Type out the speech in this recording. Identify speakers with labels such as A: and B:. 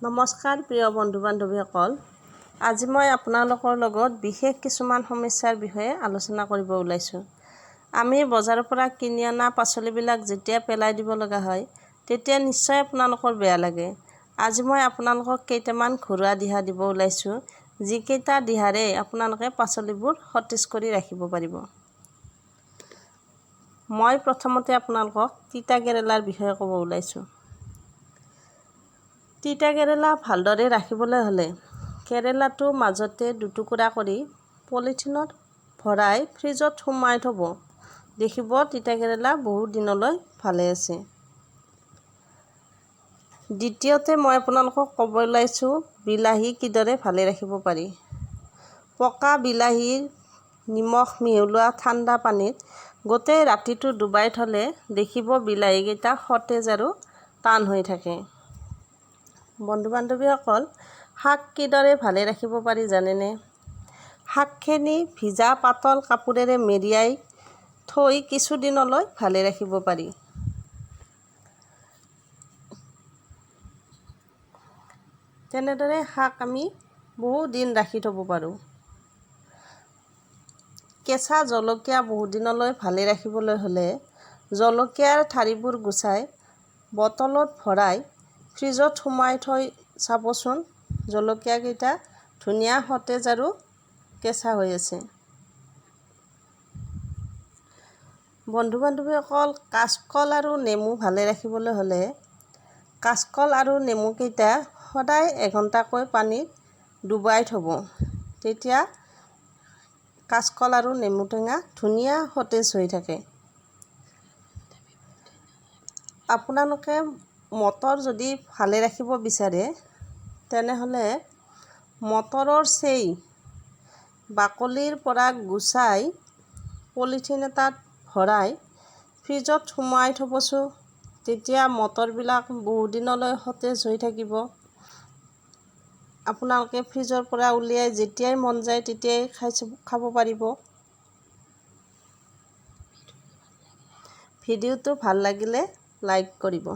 A: নমস্কাৰ প্ৰিয় বন্ধু বান্ধৱীসকল, আজি মই আপোনালোকৰ লগত বিশেষ কিছুমান সমস্যাৰ বিষয়ে আলোচনা কৰিব ওলাইছোঁ। আমি বজাৰৰ পৰা কিনি অনা পাচলিবিলাক যেতিয়া পেলাই দিব লগা হয় তেতিয়া নিশ্চয় আপোনালোকৰ বেয়া লাগে। আজি মই আপোনালোকক কেইটামান ঘৰুৱা দিহা দিব ওলাইছোঁ, যিকেইটা দিহাৰে আপোনালোকে পাচলিবোৰ সতেজ কৰি ৰাখিব পাৰিব। মই প্ৰথমতে আপোনালোকক তিতা কেৰেলাৰ বিষয়ে ক'ব ওলাইছোঁ। তিতা কেৰেলা ভালদৰে ৰাখিবলৈ হ'লে কেৰেলাটো মাজতে দুটুকুৰা কৰি পলিথিনত ভৰাই ফ্ৰিজত সুমুৱাই থ'ব। দেখিব তিতা কেৰেলা বহুত দিনলৈ ভালে আছে। দ্বিতীয়তে মই আপোনালোকক ক'ব ওলাইছোঁ বিলাহী কিদৰে ভালে ৰাখিব পাৰি। পকা বিলাহীৰ নিমখ মিহলোৱা ঠাণ্ডা পানীত গোটেই ৰাতিটো ডুবাই থ'লে দেখিব বিলাহীকেইটা সতেজ আৰু টান হৈ থাকে। বন্ধু বান্ধৱীসকল, শাক কিদৰে ভালে ৰাখিব পাৰি জানেনে? শাকখিনি ভিজা পাতল কাপোৰেৰে মেৰিয়াই থৈ কিছুদিনলৈ ভালে ৰাখিব পাৰি। তেনেদৰে শাক আমি বহু দিন ৰাখি থ'ব পাৰোঁ। কেঁচা জলকীয়া বহুত দিনলৈ ভালে ৰাখিবলৈ হ'লে জলকীয়াৰ ঠাৰিবোৰ গুচাই বটলত ভৰাই ফ্ৰিজত সুমুৱাই থৈ চাবচোন, জলকীয়াকেইটা ধুনীয়া সতেজ আৰু কেঁচা হৈ আছে। বন্ধু বান্ধৱীসকল, কাচকল আৰু নেমু ভালে ৰাখিবলৈ হ'লে কাচকল আৰু নেমুকেইটা সদায় এঘণ্টাকৈ পানীত ডুবাই থ'ব। তেতিয়া কাচকল আৰু নেমু টেঙা ধুনীয়া সতেজ হৈ থাকে। আপোনালোকে মটৰ যদি ভালে ৰাখিব বিচাৰে তেনেহ'লে মটৰৰ চেই বাকলিৰ পৰা গুচাই পলিথিন এটাত ভৰাই ফ্ৰিজত সুমুৱাই থ'বচোন। তেতিয়া মটৰবিলাক বহুদিনলৈ সতেজ হৈ থাকিব। আপোনালোকে ফ্ৰিজৰ পৰা উলিয়াই যেতিয়াই মন যায় তেতিয়াই খাব পাৰিব। ভিডিঅ'টো ভাল লাগিলে লাইক কৰিব।